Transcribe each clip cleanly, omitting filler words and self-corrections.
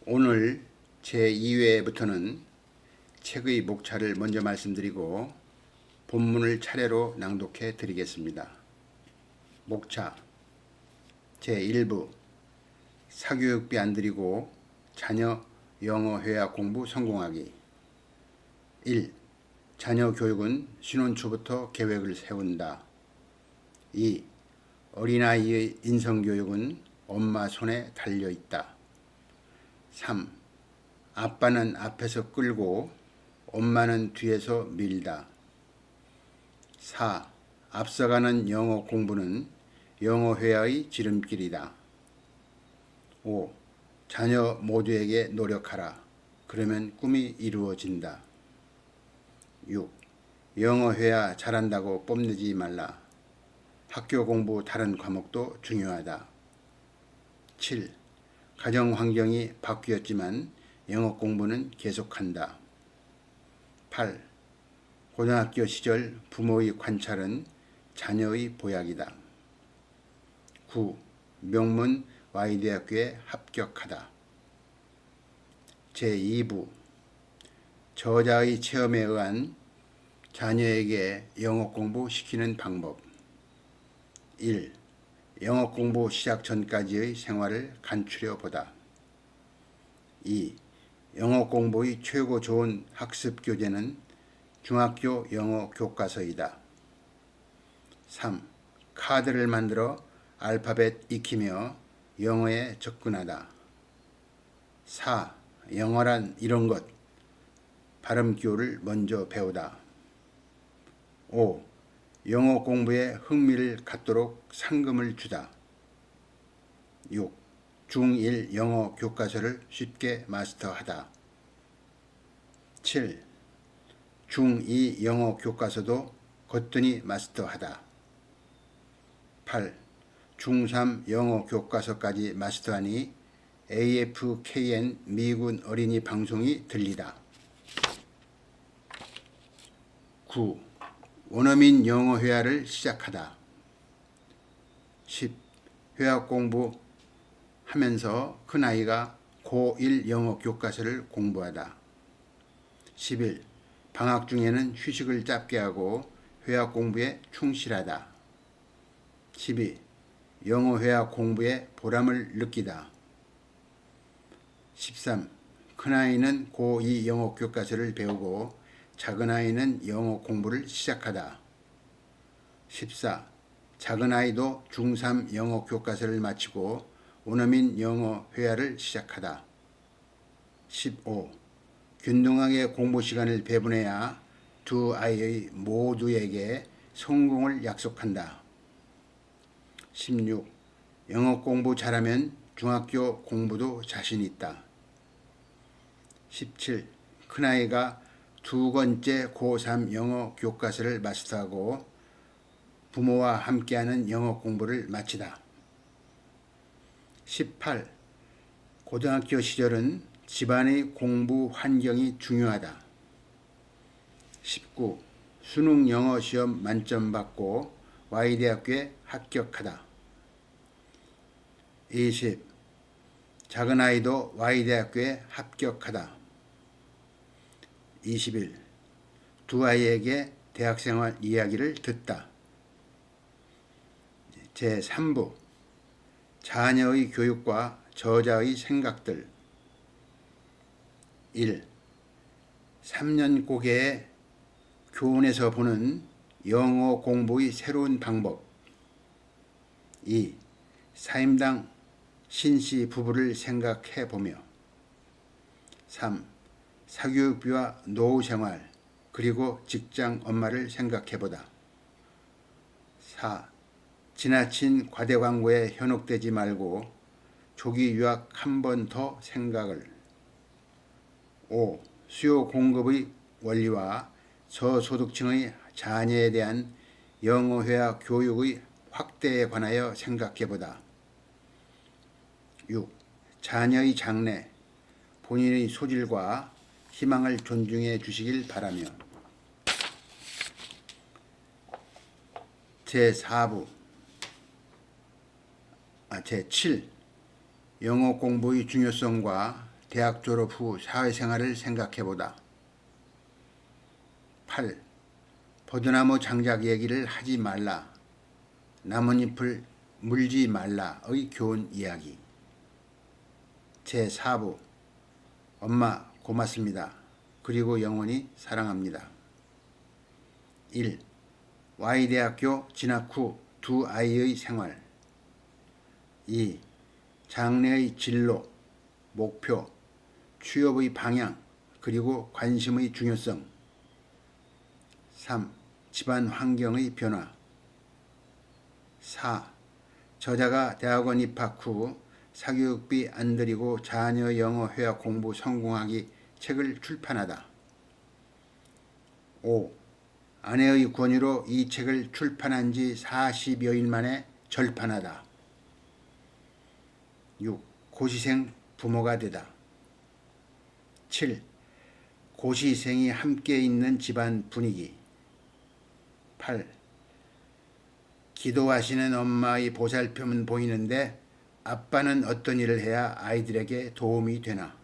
오늘 제2회부터는 책의 목차를 먼저 말씀드리고 본문을 차례로 낭독해 드리겠습니다. 목차 제1부 사교육비 안 들이고 자녀 영어 회화 공부 성공하기. 1. 자녀 교육은 신혼 초부터 계획을 세운다. 2. 어린아이의 인성교육은 엄마 손에 달려있다. 3. 아빠는 앞에서 끌고 엄마는 뒤에서 밀다. 4. 앞서가는 영어 공부는 영어 회화의 지름길이다. 5. 자녀 모두에게 노력하라. 그러면 꿈이 이루어진다. 6. 영어 회화 잘한다고 뽐내지 말라. 학교 공부 다른 과목도 중요하다. 7. 가정 환경이 바뀌었지만 영어 공부는 계속한다. 8. 고등학교 시절 부모의 관찰은 자녀의 보약이다. 9. 명문 Y대학교에 합격하다. 제2부 저자의 체험에 의한 자녀에게 영어 공부 시키는 방법. 1. 영어 공부 시작 전까지의 생활을 간추려 보다. 2. 영어 공부의 최고 좋은 학습 교재는 중학교 영어 교과서이다. 3. 카드를 만들어 알파벳 익히며 영어에 접근하다. 4. 영어란 이런 것. 발음 기호를 먼저 배우다. 5. 영어 공부에 흥미를 갖도록 상금을 주다. 6. 중1 영어 교과서를 쉽게 마스터하다. 7. 중2 영어 교과서도 거뜬히 마스터하다. 8. 중3 영어 교과서까지 마스터하니 AFKN 미군 어린이 방송이 들리다. 9. 원어민 영어 회화를 시작하다. 10. 회화 공부하면서 큰아이가 고1 영어 교과서를 공부하다. 11. 방학 중에는 휴식을 짧게 하고 회화 공부에 충실하다. 12. 영어 회화 공부에 보람을 느끼다. 13. 큰아이는 고2 영어 교과서를 배우고 작은아이는 영어 공부를 시작하다. 14. 작은아이도 중3 영어 교과서를 마치고 원어민 영어 회화를 시작하다. 15. 균등하게 공부 시간을 배분해야 두 아이의 모두에게 성공을 약속한다. 16. 영어 공부 잘하면 중학교 공부도 자신 있다. 17. 큰아이가 두 번째 고3 영어 교과서를 마스터하고 부모와 함께하는 영어 공부를 마치다. 18. 고등학교 시절은 집안의 공부 환경이 중요하다. 19. 수능 영어 시험 만점 받고 Y대학교에 합격하다. 20. 작은아이도 Y대학교에 합격하다. 21. 두 아이에게 대학생활 이야기를 듣다. 제3부 자녀의 교육과 저자의 생각들. 1. 3년 고개의 교훈에서 보는 영어 공부의 새로운 방법. 2. 사임당 신씨 부부를 생각해 보며. 3. 사교육비와 노후 생활 그리고 직장 엄마를 생각해 보다. 4. 지나친 과대 광고에 현혹되지 말고 조기 유학 한 번 더 생각을. 5. 수요 공급의 원리와 저소득층의 자녀에 대한 영어 회화 교육의 확대에 관하여 생각해 보다. 6. 자녀의 장래, 본인의 소질과 희망을 존중해 주시길 바라며. 제4부 제7. 영어 공부의 중요성과 대학 졸업 후 사회생활을 생각해보다. 8. 버드나무 장작 얘기를 하지 말라. 나뭇잎을 물지 말라의 교훈 이야기. 제4부 엄마 고맙습니다. 그리고 영원히 사랑합니다. 1. Y대학교 진학 후 두 아이의 생활. 2. 장래의 진로, 목표, 취업의 방향, 그리고 관심의 중요성. 3. 집안 환경의 변화. 4. 저자가 대학원 입학 후 사교육비 안 들이고 자녀 영어 회화 공부 성공하기 책을 출판하다. 5. 아내의 권유로 이 책을 출판한 지 40여일 만에 절판하다. 6. 고시생 부모가 되다. 7. 고시생이 함께 있는 집안 분위기. 8. 기도하시는 엄마의 보살핌은 보이는데 아빠는 어떤 일을 해야 아이들에게 도움이 되나.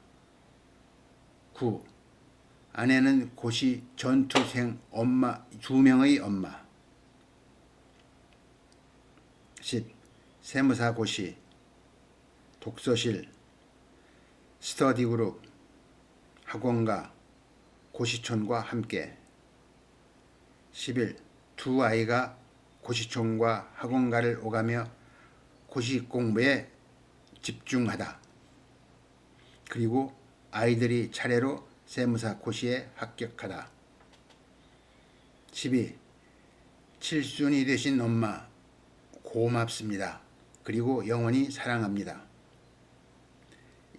9. 아내는 고시 전투생 엄마 2명의 엄마. 10. 세무사 고시, 독서실, 스터디그룹, 학원가, 고시촌과 함께. 11. 두 아이가 고시촌과 학원가를 오가며 고시 공부에 집중하다. 그리고 아이들이 차례로 세무사 고시에 합격하다. 12. 7순이 되신 엄마 고맙습니다. 그리고 영원히 사랑합니다.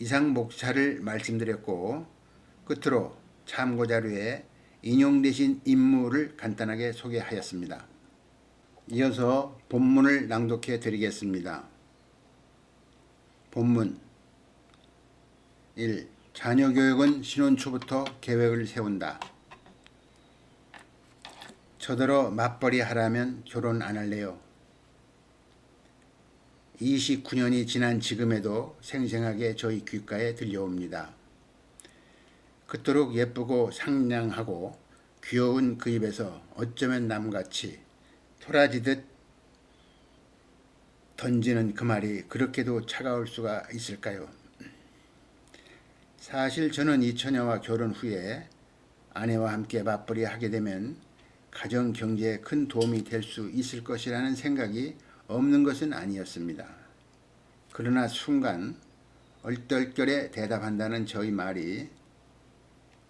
이상 목차를 말씀드렸고 끝으로 참고자료에 인용되신 인물을 간단하게 소개하였습니다. 이어서 본문을 낭독해 드리겠습니다. 본문 1. 자녀 교육은 신혼 초부터 계획을 세운다. 저더러 맞벌이 하라면 결혼 안 할래요. 29년이 지난 지금에도 생생하게 저희 귓가에 들려옵니다. 그토록 예쁘고 상냥하고 귀여운 그 입에서 어쩌면 남같이 토라지듯 던지는 그 말이 그렇게도 차가울 수가 있을까요? 사실 저는 이 처녀와 결혼 후에 아내와 함께 맞벌이 하게 되면 가정 경제에 큰 도움이 될 수 있을 것이라는 생각이 없는 것은 아니었습니다. 그러나 순간 얼떨결에 대답한다는 저의 말이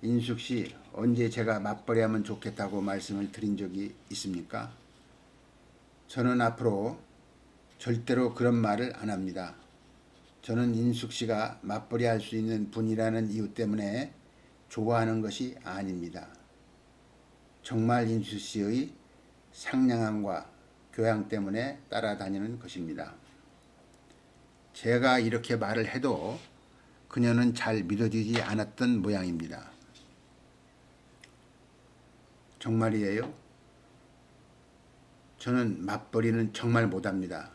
인숙씨 언제 제가 맞벌이하면 좋겠다고 말씀을 드린 적이 있습니까? 저는 앞으로 절대로 그런 말을 안 합니다. 저는 인숙씨가 맞벌이 할 수 있는 분이라는 이유 때문에 좋아하는 것이 아닙니다. 정말 인숙씨의 상냥함과 교양 때문에 따라다니는 것입니다. 제가 이렇게 말을 해도 그녀는 잘 믿어지지 않았던 모양입니다. 정말이에요? 저는 맞벌이는 정말 못합니다.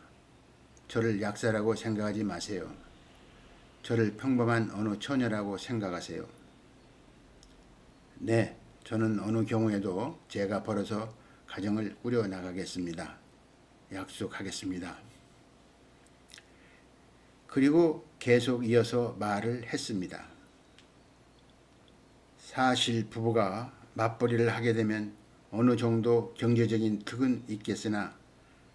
저를 약사라고 생각하지 마세요. 저를 평범한 어느 처녀라고 생각하세요. 네, 저는 어느 경우에도 제가 벌어서 가정을 꾸려나가겠습니다. 약속하겠습니다. 그리고 계속 이어서 말을 했습니다. 사실 부부가 맞벌이를 하게 되면 어느 정도 경제적인 득은 있겠으나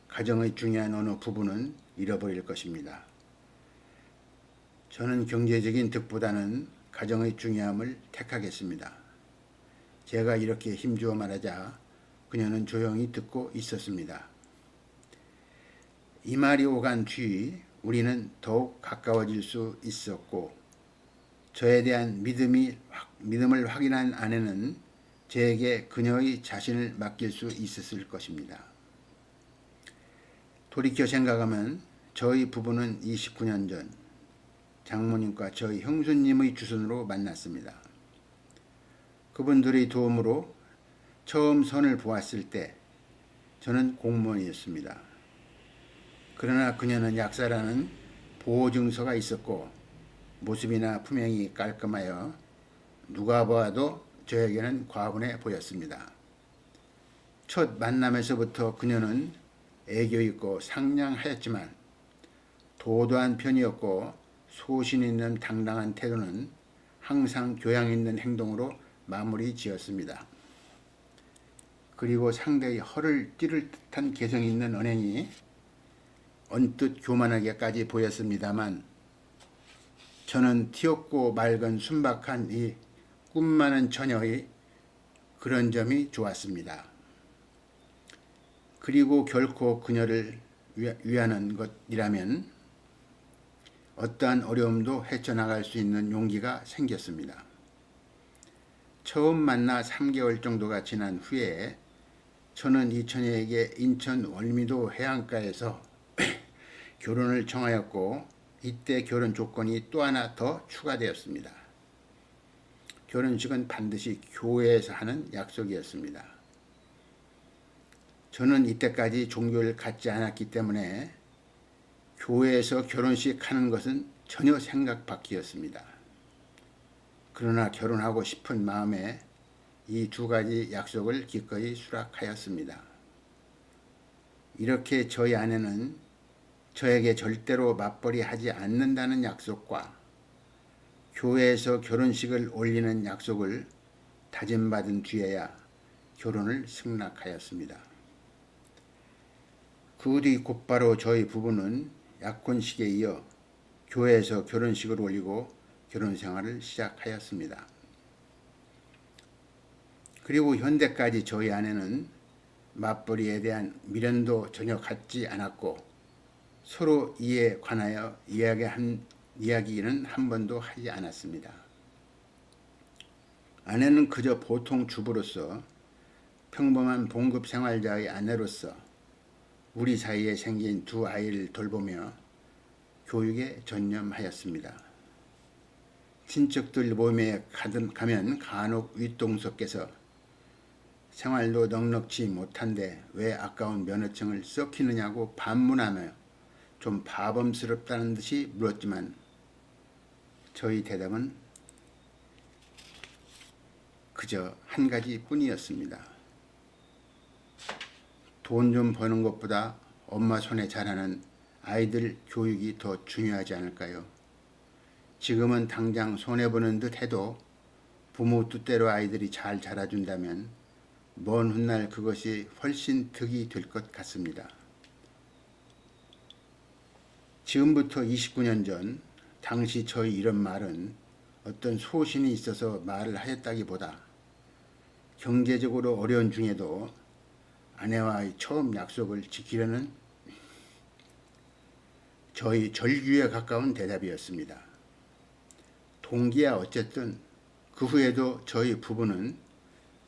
가정의 중요한 어느 부분은 잃어버릴 것입니다. 저는 경제적인 득보다는 가정의 중요함을 택하겠습니다. 제가 이렇게 힘주어 말하자 그녀는 조용히 듣고 있었습니다. 이 말이 오간 뒤 우리는 더욱 가까워질 수 있었고 저에 대한 믿음을 확인한 아내는 저에게 그녀의 자신을 맡길 수 있었을 것입니다. 돌이켜 생각하면 저희 부부는 29년 전 장모님과 저희 형수님의 주선으로 만났습니다. 그분들의 도움으로 처음 선을 보았을 때 저는 공무원이었습니다. 그러나 그녀는 약사라는 보호증서가 있었고 모습이나 품행이 깔끔하여 누가 보아도 저에게는 과분해 보였습니다. 첫 만남에서부터 그녀는 애교 있고 상냥하였지만 도도한 편이었고 소신 있는 당당한 태도는 항상 교양 있는 행동으로 마무리 지었습니다. 그리고 상대의 허를 찌를 듯한 개성 있는 언행이 언뜻 교만하게까지 보였습니다만 저는 튀었고 맑은 순박한 이 꿈 많은 처녀의 그런 점이 좋았습니다. 그리고 결코 그녀를 위하는 것이라면 어떠한 어려움도 헤쳐나갈 수 있는 용기가 생겼습니다. 처음 만나 3개월 정도가 지난 후에 저는 이 처녀에게 인천 월미도 해안가에서 결혼을 정하였고 이때 결혼 조건이 또 하나 더 추가되었습니다. 결혼식은 반드시 교회에서 하는 약속이었습니다. 저는 이때까지 종교를 갖지 않았기 때문에 교회에서 결혼식 하는 것은 전혀 생각 밖이었습니다. 그러나 결혼하고 싶은 마음에 이 두 가지 약속을 기꺼이 수락하였습니다. 이렇게 저희 아내는 저에게 절대로 맞벌이 하지 않는다는 약속과 교회에서 결혼식을 올리는 약속을 다짐받은 뒤에야 결혼을 승낙하였습니다. 그 뒤 곧바로 저희 부부는 약혼식에 이어 교회에서 결혼식을 올리고 결혼 생활을 시작하였습니다. 그리고 현대까지 저희 아내는 맞벌이에 대한 미련도 전혀 갖지 않았고 서로 이에 관하여 이야기는 한 번도 하지 않았습니다. 아내는 그저 보통 주부로서 평범한 봉급 생활자의 아내로서 우리 사이에 생긴 두 아이를 돌보며 교육에 전념하였습니다. 친척들 모임에 가면 간혹 윗동서께서 생활도 넉넉지 못한데 왜 아까운 면허증을 썩히느냐고 반문하며 좀 바범스럽다는 듯이 물었지만 저희 대답은 그저 한 가지 뿐이었습니다. 돈 좀 버는 것보다 엄마 손에 자라는 아이들 교육이 더 중요하지 않을까요? 지금은 당장 손해보는 듯 해도 부모 뜻대로 아이들이 잘 자라준다면 먼 훗날 그것이 훨씬 득이 될 것 같습니다. 지금부터 29년 전 당시 저희 이런 말은 어떤 소신이 있어서 말을 하였다기보다 경제적으로 어려운 중에도 아내와의 처음 약속을 지키려는 저희 절규에 가까운 대답이었습니다. 동기야 어쨌든 그 후에도 저희 부부는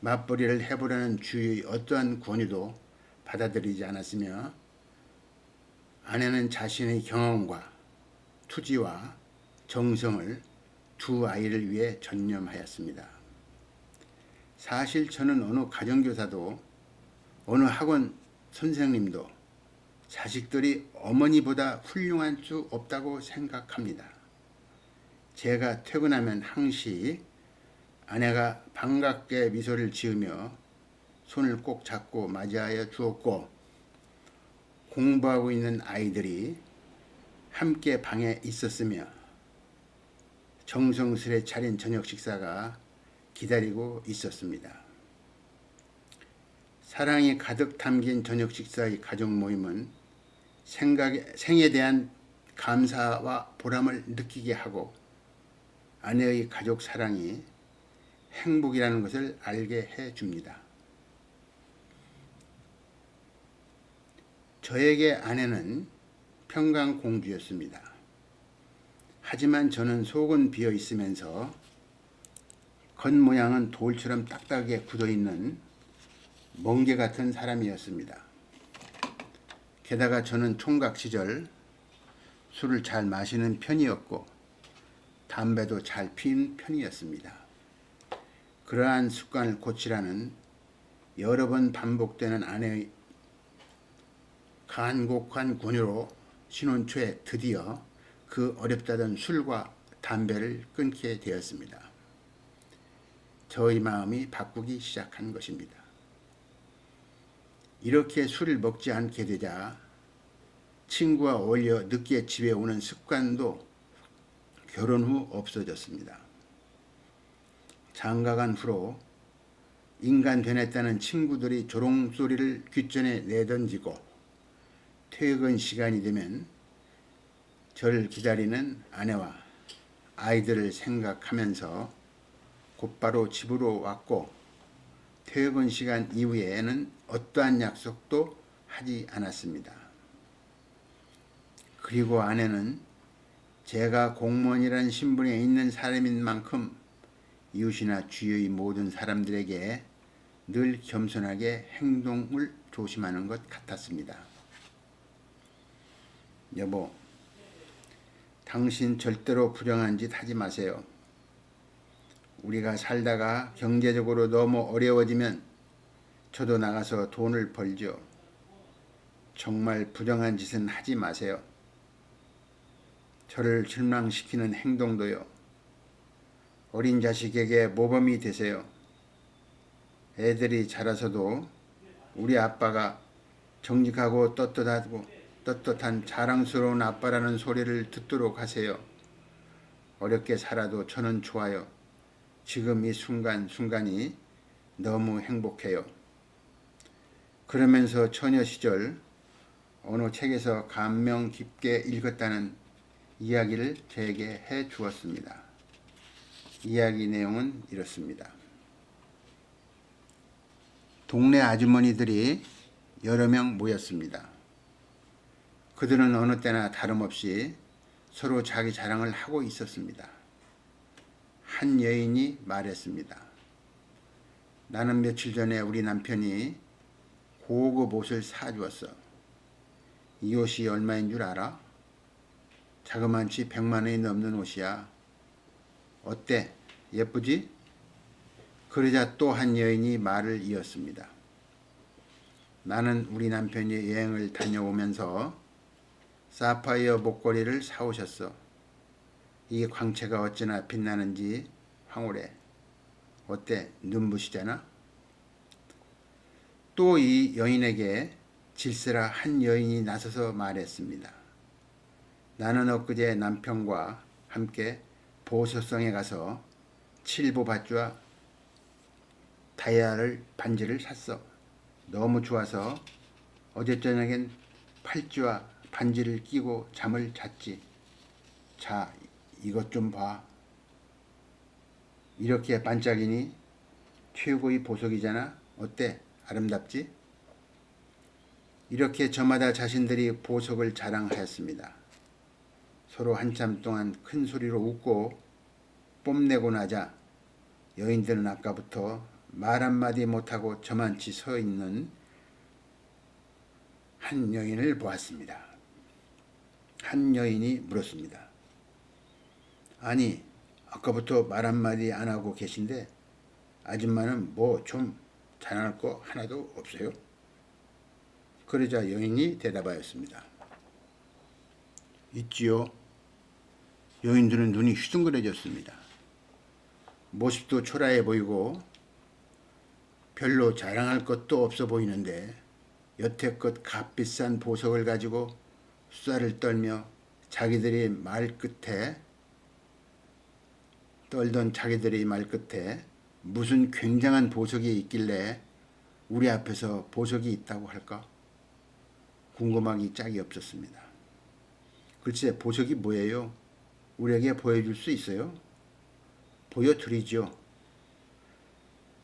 맞벌이를 해보려는 주위의 어떠한 권유도 받아들이지 않았으며 아내는 자신의 경험과 투지와 정성을 두 아이를 위해 전념하였습니다. 사실 저는 어느 가정교사도 어느 학원 선생님도 자식들이 어머니보다 훌륭할 수 없다고 생각합니다. 제가 퇴근하면 항시 아내가 반갑게 미소를 지으며 손을 꼭 잡고 맞이하여 주었고 공부하고 있는 아이들이 함께 방에 있었으며 정성스레 차린 저녁 식사가 기다리고 있었습니다. 사랑이 가득 담긴 저녁 식사의 가족 모임은 생에 대한 감사와 보람을 느끼게 하고 아내의 가족 사랑이 행복이라는 것을 알게 해줍니다. 저에게 아내는 평강공주였습니다. 하지만 저는 속은 비어 있으면서 겉모양은 돌처럼 딱딱하게 굳어있는 멍게 같은 사람이었습니다. 게다가 저는 총각 시절 술을 잘 마시는 편이었고 담배도 잘 피는 편이었습니다. 그러한 습관을 고치라는 여러 번 반복되는 아내의 간곡한 권유로 신혼 초에 드디어 그 어렵다던 술과 담배를 끊게 되었습니다. 저의 마음이 바꾸기 시작한 것입니다. 이렇게 술을 먹지 않게 되자 친구와 어울려 늦게 집에 오는 습관도 결혼 후 없어졌습니다. 장가간 후로 인간 되냈다는 친구들이 조롱소리를 귓전에 내던지고 퇴근 시간이 되면 저를 기다리는 아내와 아이들을 생각하면서 곧바로 집으로 왔고 퇴근 시간 이후에는 어떠한 약속도 하지 않았습니다. 그리고 아내는 제가 공무원이라는 신분에 있는 사람인 만큼 이웃이나 주위의 모든 사람들에게 늘 겸손하게 행동을 조심하는 것 같았습니다. 여보, 당신 절대로 불행한 짓 하지 마세요. 우리가 살다가 경제적으로 너무 어려워지면 저도 나가서 돈을 벌죠. 정말 부정한 짓은 하지 마세요. 저를 실망시키는 행동도요. 어린 자식에게 모범이 되세요. 애들이 자라서도 우리 아빠가 정직하고 떳떳한 자랑스러운 아빠라는 소리를 듣도록 하세요. 어렵게 살아도 저는 좋아요. 지금 이 순간이 너무 행복해요. 그러면서 처녀 시절 어느 책에서 감명 깊게 읽었다는 이야기를 저에게 해 주었습니다. 이야기 내용은 이렇습니다. 동네 아주머니들이 여러 명 모였습니다. 그들은 어느 때나 다름없이 서로 자기 자랑을 하고 있었습니다. 한 여인이 말했습니다. 나는 며칠 전에 우리 남편이 고급 옷을 사주었어. 이 옷이 얼마인 줄 알아? 자그만치 100만 원이 넘는 옷이야. 어때? 예쁘지? 그러자 또 한 여인이 말을 이었습니다. 나는 우리 남편이 여행을 다녀오면서 사파이어 목걸이를 사오셨어. 이 광채가 어찌나 빛나는지 황홀해. 어때? 눈부시잖아? 또 이 여인에게 질세라 한 여인이 나서서 말했습니다. 나는 엊그제 남편과 함께 보석성에 가서 칠보 밧줄와 다이아 반지를 샀어. 너무 좋아서 어제 저녁엔 팔찌와 반지를 끼고 잠을 잤지. 자, 이것 좀 봐. 이렇게 반짝이니 최고의 보석이잖아. 어때? 아름답지? 이렇게 저마다 자신들이 보석을 자랑하였습니다. 서로 한참 동안 큰 소리로 웃고 뽐내고 나자 여인들은 아까부터 말 한마디 못하고 저만치 서 있는 한 여인을 보았습니다. 한 여인이 물었습니다. 아니, 아까부터 말 한마디 안 하고 계신데 아줌마는 뭐 좀 자랑할 거 하나도 없어요? 그러자 여인이 대답하였습니다. 있지요. 여인들은 눈이 휘둥그레졌습니다. 모습도 초라해 보이고 별로 자랑할 것도 없어 보이는데 여태껏 값비싼 보석을 가지고 수다를 떨며 떨던 자기들의 말 끝에 무슨 굉장한 보석이 있길래 우리 앞에서 보석이 있다고 할까? 궁금하기 짝이 없었습니다. 글쎄, 보석이 뭐예요? 우리에게 보여줄 수 있어요? 보여드리죠.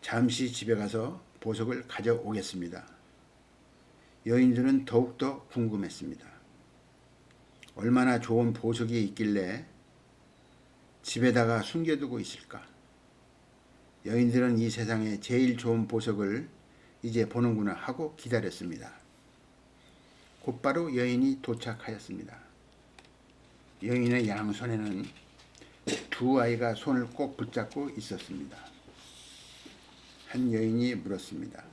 잠시 집에 가서 보석을 가져오겠습니다. 여인들은 더욱더 궁금했습니다. 얼마나 좋은 보석이 있길래 집에다가 숨겨두고 있을까? 여인들은 이 세상에 제일 좋은 보석을 이제 보는구나 하고 기다렸습니다. 곧바로 여인이 도착하였습니다. 여인의 양손에는 두 아이가 손을 꼭 붙잡고 있었습니다. 한 여인이 물었습니다.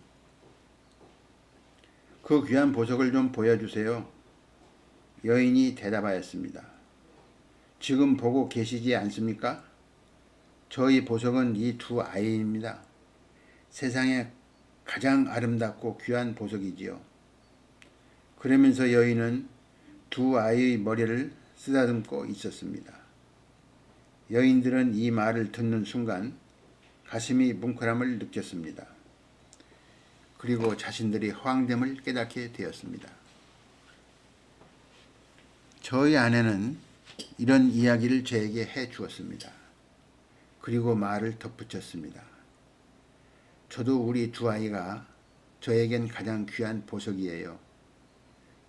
그 귀한 보석을 좀 보여주세요. 여인이 대답하였습니다. 지금 보고 계시지 않습니까? 저희 보석은 이 두 아이입니다. 세상에 가장 아름답고 귀한 보석이지요. 그러면서 여인은 두 아이의 머리를 쓰다듬고 있었습니다. 여인들은 이 말을 듣는 순간 가슴이 뭉클함을 느꼈습니다. 그리고 자신들이 허황됨을 깨닫게 되었습니다. 저희 아내는 이런 이야기를 저에게 해 주었습니다. 그리고 말을 덧붙였습니다. 저도 우리 두 아이가 저에겐 가장 귀한 보석이에요.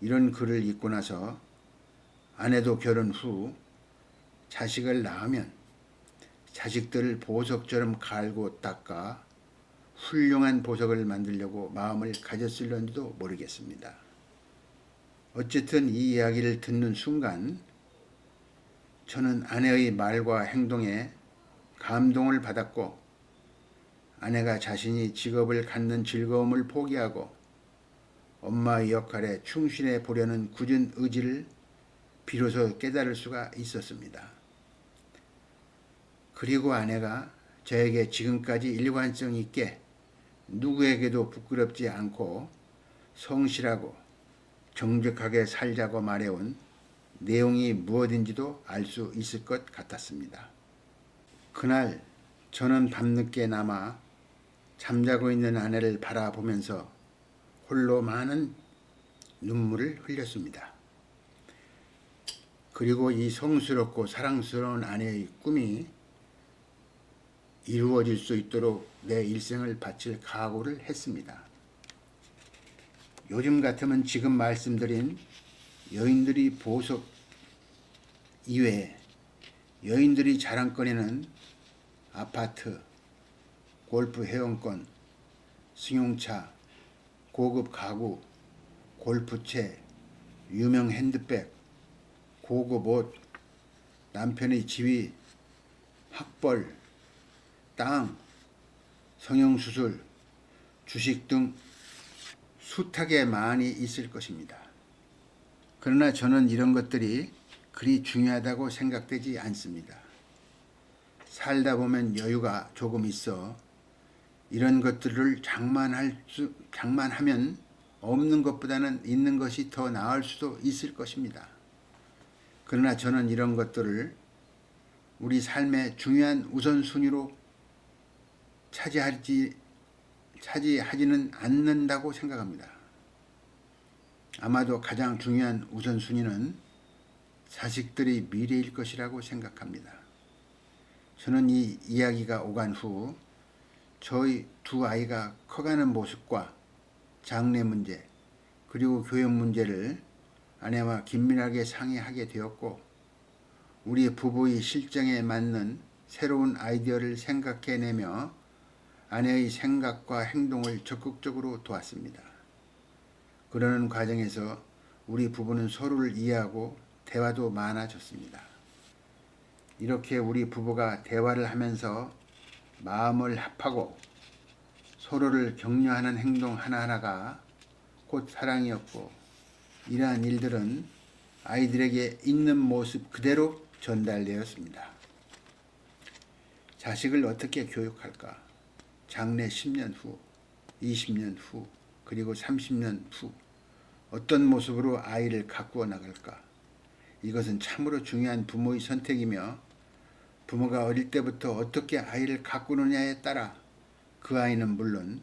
이런 글을 읽고 나서 아내도 결혼 후 자식을 낳으면 자식들을 보석처럼 갈고 닦아 훌륭한 보석을 만들려고 마음을 가졌을런지도 모르겠습니다. 어쨌든 이 이야기를 듣는 순간 저는 아내의 말과 행동에 감동을 받았고 아내가 자신이 직업을 갖는 즐거움을 포기하고 엄마의 역할에 충실해 보려는 굳은 의지를 비로소 깨달을 수가 있었습니다. 그리고 아내가 저에게 지금까지 일관성 있게 누구에게도 부끄럽지 않고 성실하고 정직하게 살자고 말해온 내용이 무엇인지도 알 수 있을 것 같았습니다. 그날 저는 밤늦게 남아 잠자고 있는 아내를 바라보면서 홀로 많은 눈물을 흘렸습니다. 그리고 이 성스럽고 사랑스러운 아내의 꿈이 이루어질 수 있도록 내 일생을 바칠 각오를 했습니다. 요즘 같으면 지금 말씀드린 여인들이 보석 이외에 여인들이 자랑거리는 아파트, 골프 회원권, 승용차, 고급 가구, 골프채, 유명 핸드백, 고급 옷, 남편의 지위, 학벌, 땅, 성형수술, 주식 등 숱하게 많이 있을 것입니다. 그러나 저는 이런 것들이 그리 중요하다고 생각되지 않습니다. 살다 보면 여유가 조금 있어 이런 것들을 장만하면 없는 것보다는 있는 것이 더 나을 수도 있을 것입니다. 그러나 저는 이런 것들을 우리 삶의 중요한 우선순위로 차지하지는 않는다고 생각합니다. 아마도 가장 중요한 우선순위는 자식들의 미래일 것이라고 생각합니다. 저는 이 이야기가 오간 후 저희 두 아이가 커가는 모습과 장래 문제 그리고 교육 문제를 아내와 긴밀하게 상의하게 되었고 우리 부부의 실정에 맞는 새로운 아이디어를 생각해내며 아내의 생각과 행동을 적극적으로 도왔습니다. 그러는 과정에서 우리 부부는 서로를 이해하고 대화도 많아졌습니다. 이렇게 우리 부부가 대화를 하면서 마음을 합하고 서로를 격려하는 행동 하나하나가 곧 사랑이었고 이러한 일들은 아이들에게 있는 모습 그대로 전달되었습니다. 자식을 어떻게 교육할까? 장래 10년 후, 20년 후, 그리고 30년 후 어떤 모습으로 아이를 가꾸어 나갈까? 이것은 참으로 중요한 부모의 선택이며 부모가 어릴 때부터 어떻게 아이를 가꾸느냐에 따라 그 아이는 물론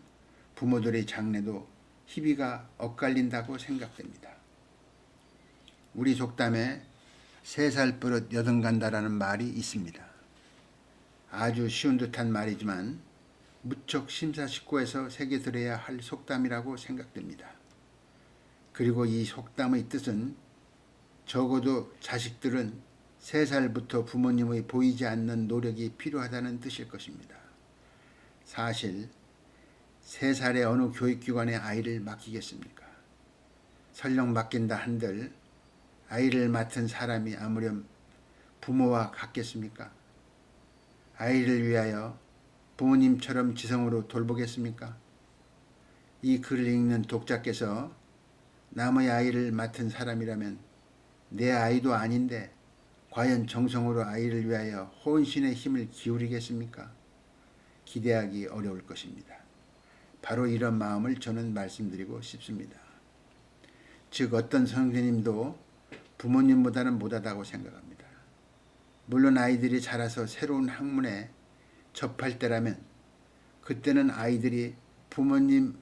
부모들의 장래도 희비가 엇갈린다고 생각됩니다. 우리 속담에 3살 버릇 여든간다라는 말이 있습니다. 아주 쉬운 듯한 말이지만 무척 심사숙고해서 새겨 들어야 할 속담이라고 생각됩니다. 그리고 이 속담의 뜻은 적어도 자식들은 3살부터 부모님의 보이지 않는 노력이 필요하다는 뜻일 것입니다. 사실 3살에 어느 교육기관에 아이를 맡기겠습니까? 설령 맡긴다 한들 아이를 맡은 사람이 아무렴 부모와 같겠습니까? 아이를 위하여 부모님처럼 지성으로 돌보겠습니까? 이 글을 읽는 독자께서 남의 아이를 맡은 사람이라면 내 아이도 아닌데 과연 정성으로 아이를 위하여 혼신의 힘을 기울이겠습니까? 기대하기 어려울 것입니다. 바로 이런 마음을 저는 말씀드리고 싶습니다. 즉 어떤 선생님도 부모님보다는 못하다고 생각합니다. 물론 아이들이 자라서 새로운 학문에 접할 때라면 그때는 아이들이 부모님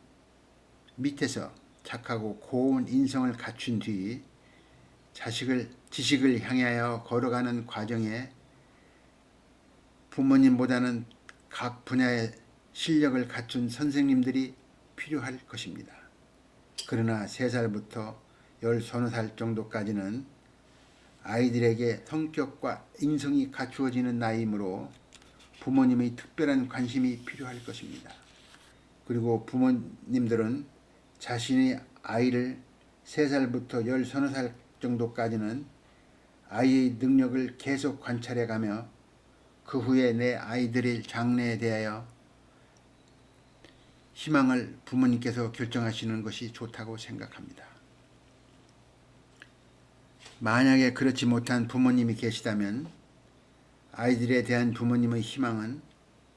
밑에서 착하고 고운 인성을 갖춘 뒤 지식을 향하여 걸어가는 과정에 부모님보다는 각 분야의 실력을 갖춘 선생님들이 필요할 것입니다. 그러나 3살부터 10살 정도까지는 아이들에게 성격과 인성이 갖추어지는 나이이므로 부모님의 특별한 관심이 필요할 것입니다. 그리고 부모님들은 자신의 아이를 3살부터 10살 정도까지는 아이의 능력을 계속 관찰해가며 그 후에 내 아이들의 장래에 대하여 희망을 부모님께서 결정하시는 것이 좋다고 생각합니다. 만약에 그렇지 못한 부모님이 계시다면 아이들에 대한 부모님의 희망은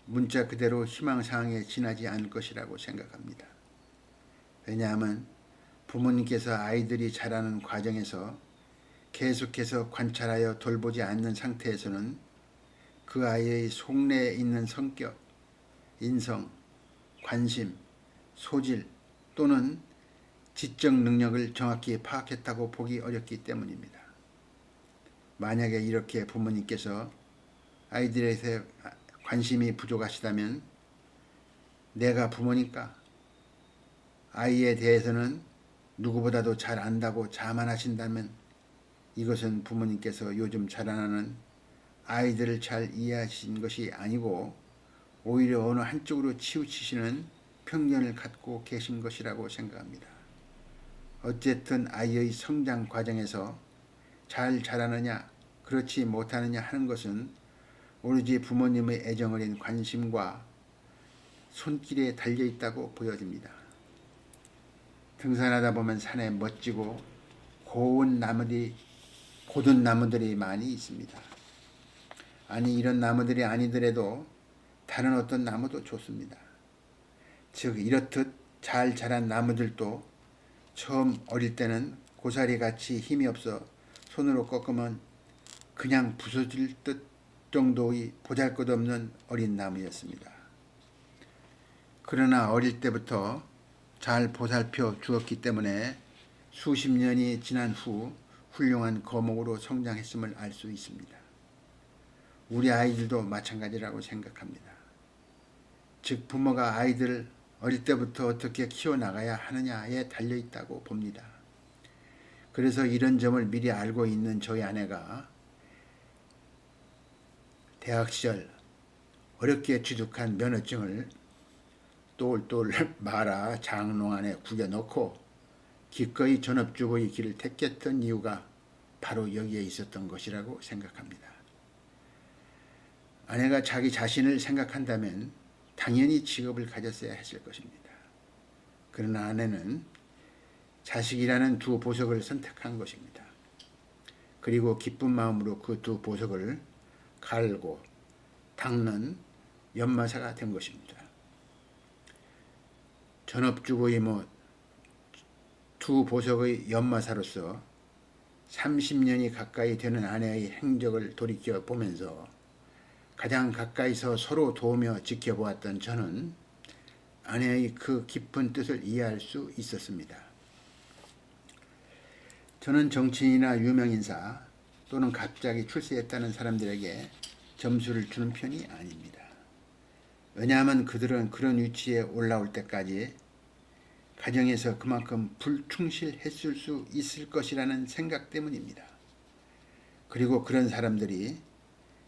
문자 그대로 희망사항에 지나지 않을 것이라고 생각합니다. 왜냐하면 부모님께서 아이들이 자라는 과정에서 계속해서 관찰하여 돌보지 않는 상태에서는 그 아이의 속내에 있는 성격, 인성, 관심, 소질 또는 지적 능력을 정확히 파악했다고 보기 어렵기 때문입니다. 만약에 이렇게 부모님께서 아이들에 대해 관심이 부족하시다면 내가 부모니까 아이에 대해서는 누구보다도 잘 안다고 자만하신다면 이것은 부모님께서 요즘 자라나는 아이들을 잘 이해하신 것이 아니고 오히려 어느 한쪽으로 치우치시는 편견을 갖고 계신 것이라고 생각합니다. 어쨌든 아이의 성장 과정에서 잘 자라느냐 그렇지 못하느냐 하는 것은 오로지 부모님의 애정 어린 관심과 손길에 달려있다고 보여집니다. 등산하다 보면 산에 멋지고 고운 고든 나무들이 많이 있습니다. 아니 이런 나무들이 아니더라도 다른 어떤 나무도 좋습니다. 즉 이렇듯 잘 자란 나무들도 처음 어릴 때는 고사리같이 힘이 없어 손으로 꺾으면 그냥 부서질 듯 정도의 보잘것없는 어린 나무였습니다. 그러나 어릴 때부터 잘 보살펴 주었기 때문에 수십 년이 지난 후 훌륭한 거목으로 성장했음을 알 수 있습니다. 우리 아이들도 마찬가지라고 생각합니다. 즉 부모가 아이들을 어릴 때부터 어떻게 키워나가야 하느냐에 달려있다고 봅니다. 그래서 이런 점을 미리 알고 있는 저희 아내가 대학 시절 어렵게 취득한 면허증을 똘똘 말아 장롱 안에 구겨놓고 기꺼이 전업주부의 길을 택했던 이유가 바로 여기에 있었던 것이라고 생각합니다. 아내가 자기 자신을 생각한다면 당연히 직업을 가졌어야 했을 것입니다. 그러나 아내는 자식이라는 두 보석을 선택한 것입니다. 그리고 기쁜 마음으로 그 두 보석을 갈고 닦는 연마사가 된 것입니다. 전업주부의 두 보석의 연마사로서 30년이 가까이 되는 아내의 행적을 돌이켜 보면서 가장 가까이서 서로 도우며 지켜보았던 저는 아내의 그 깊은 뜻을 이해할 수 있었습니다. 저는 정치인이나 유명인사 또는 갑자기 출세했다는 사람들에게 점수를 주는 편이 아닙니다. 왜냐하면 그들은 그런 위치에 올라올 때까지 가정에서 그만큼 불충실했을 수 있을 것이라는 생각 때문입니다. 그리고 그런 사람들이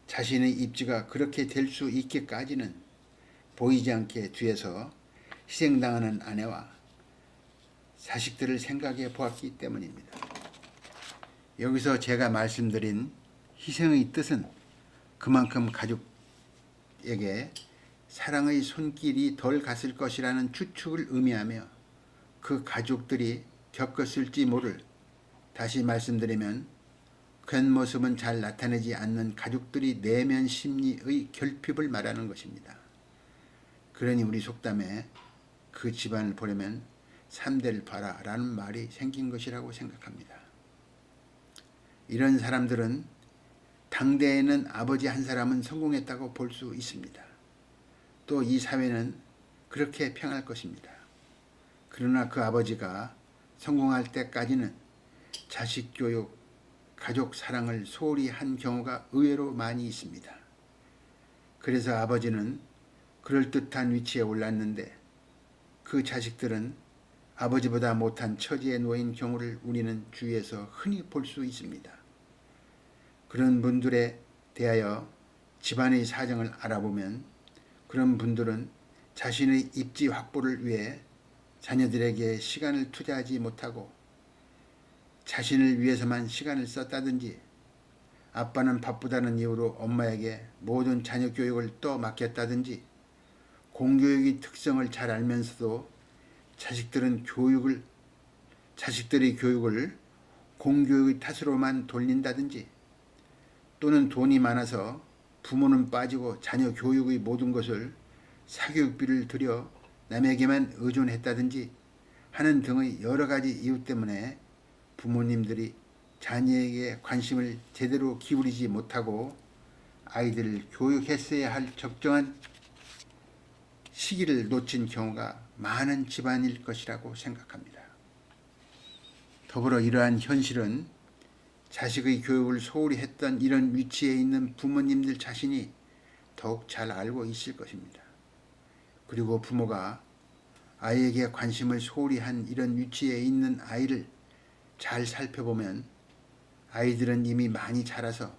자신의 입지가 그렇게 될 수 있게까지는 보이지 않게 뒤에서 희생당하는 아내와 자식들을 생각해 보았기 때문입니다. 여기서 제가 말씀드린 희생의 뜻은 그만큼 가족에게 사랑의 손길이 덜 갔을 것이라는 추측을 의미하며 그 가족들이 겪었을지 모를, 다시 말씀드리면 겉모습은 잘 나타내지 않는 가족들이 내면 심리의 결핍을 말하는 것입니다. 그러니 우리 속담에 그 집안을 보려면 3대를 봐라 라는 말이 생긴 것이라고 생각합니다. 이런 사람들은 당대에는 아버지 한 사람은 성공했다고 볼 수 있습니다. 또 이 사회는 그렇게 평할 것입니다. 그러나 그 아버지가 성공할 때까지는 자식 교육, 가족 사랑을 소홀히 한 경우가 의외로 많이 있습니다. 그래서 아버지는 그럴듯한 위치에 올랐는데 그 자식들은 아버지보다 못한 처지에 놓인 경우를 우리는 주위에서 흔히 볼 수 있습니다. 그런 분들에 대하여 집안의 사정을 알아보면 그런 분들은 자신의 입지 확보를 위해 자녀들에게 시간을 투자하지 못하고 자신을 위해서만 시간을 썼다든지 아빠는 바쁘다는 이유로 엄마에게 모든 자녀 교육을 떠맡겼다든지 공교육의 특성을 잘 알면서도 자식들의 교육을 공교육의 탓으로만 돌린다든지 또는 돈이 많아서 부모는 빠지고 자녀 교육의 모든 것을 사교육비를 들여 남에게만 의존했다든지 하는 등의 여러 가지 이유 때문에 부모님들이 자녀에게 관심을 제대로 기울이지 못하고 아이들을 교육했어야 할 적정한 시기를 놓친 경우가 많은 집안일 것이라고 생각합니다. 더불어 이러한 현실은 자식의 교육을 소홀히 했던 이런 위치에 있는 부모님들 자신이 더욱 잘 알고 있을 것입니다. 그리고 부모가 아이에게 관심을 소홀히 한 이런 위치에 있는 아이를 잘 살펴보면 아이들은 이미 많이 자라서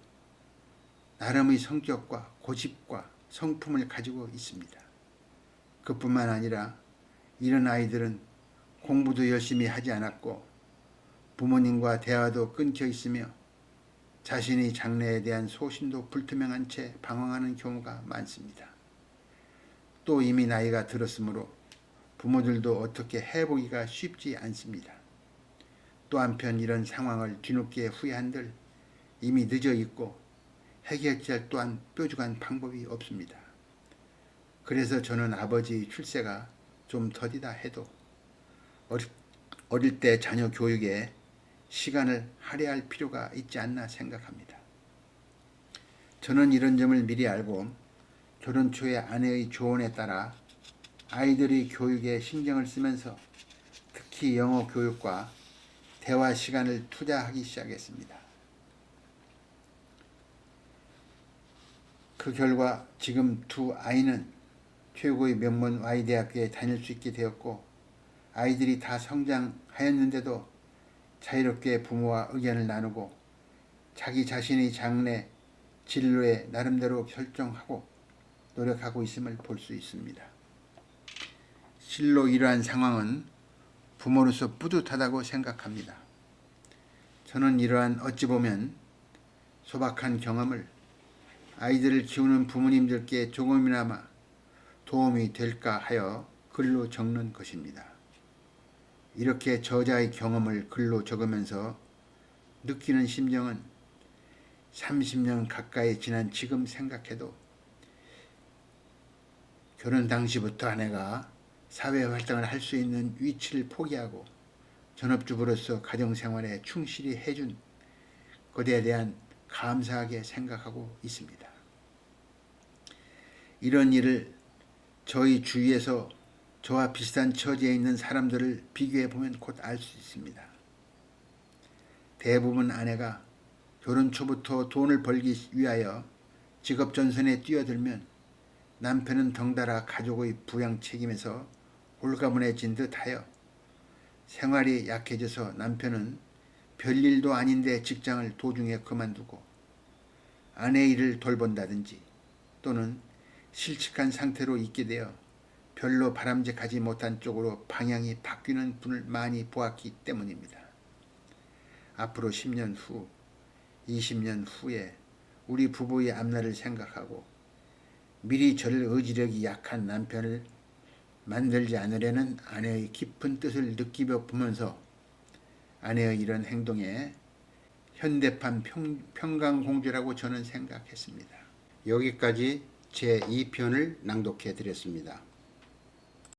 나름의 성격과 고집과 성품을 가지고 있습니다. 그뿐만 아니라 이런 아이들은 공부도 열심히 하지 않았고 부모님과 대화도 끊겨 있으며 자신의 장래에 대한 소신도 불투명한 채 방황하는 경우가 많습니다. 또 이미 나이가 들었으므로 부모들도 어떻게 해보기가 쉽지 않습니다. 또 한편 이런 상황을 뒤늦게 후회한들 이미 늦어 있고 해결책 또한 뾰족한 방법이 없습니다. 그래서 저는 아버지의 출세가 좀 더디다 해도 어릴 때 자녀 교육에 시간을 할애할 필요가 있지 않나 생각합니다. 저는 이런 점을 미리 알고 결혼 초에 아내의 조언에 따라 아이들의 교육에 신경을 쓰면서 특히 영어 교육과 대화 시간을 투자하기 시작했습니다. 그 결과 지금 두 아이는 최고의 명문 Y대학교에 다닐 수 있게 되었고 아이들이 다 성장하였는데도 자유롭게 부모와 의견을 나누고 자기 자신의 장래 진로에 나름대로 결정하고 노력하고 있음을 볼 수 있습니다. 실로 이러한 상황은 부모로서 뿌듯하다고 생각합니다. 저는 이러한 어찌 보면 소박한 경험을 아이들을 키우는 부모님들께 조금이나마 도움이 될까 하여 글로 적는 것입니다. 이렇게 저자의 경험을 글로 적으면서 느끼는 심정은 30년 가까이 지난 지금 생각해도 결혼 당시부터 아내가 사회활동을 할 수 있는 위치를 포기하고 전업주부로서 가정생활에 충실히 해준 것에 대한 감사하게 생각하고 있습니다. 이런 일을 저희 주위에서 저와 비슷한 처지에 있는 사람들을 비교해 보면 곧 알 수 있습니다. 대부분 아내가 결혼 초부터 돈을 벌기 위하여 직업전선에 뛰어들면 남편은 덩달아 가족의 부양 책임에서 홀가분해진 듯하여 생활이 약해져서 남편은 별일도 아닌데 직장을 도중에 그만두고 아내 일을 돌본다든지 또는 실직한 상태로 있게 되어 별로 바람직하지 못한 쪽으로 방향이 바뀌는 분을 많이 보았기 때문입니다. 앞으로 10년 후, 20년 후에 우리 부부의 앞날을 생각하고 미리 저를 의지력이 약한 남편을 만들지 않으려는 아내의 깊은 뜻을 느끼며 보면서 아내의 이런 행동에 현대판 평강공주라고 저는 생각했습니다. 여기까지 제 2편을 낭독해 드렸습니다.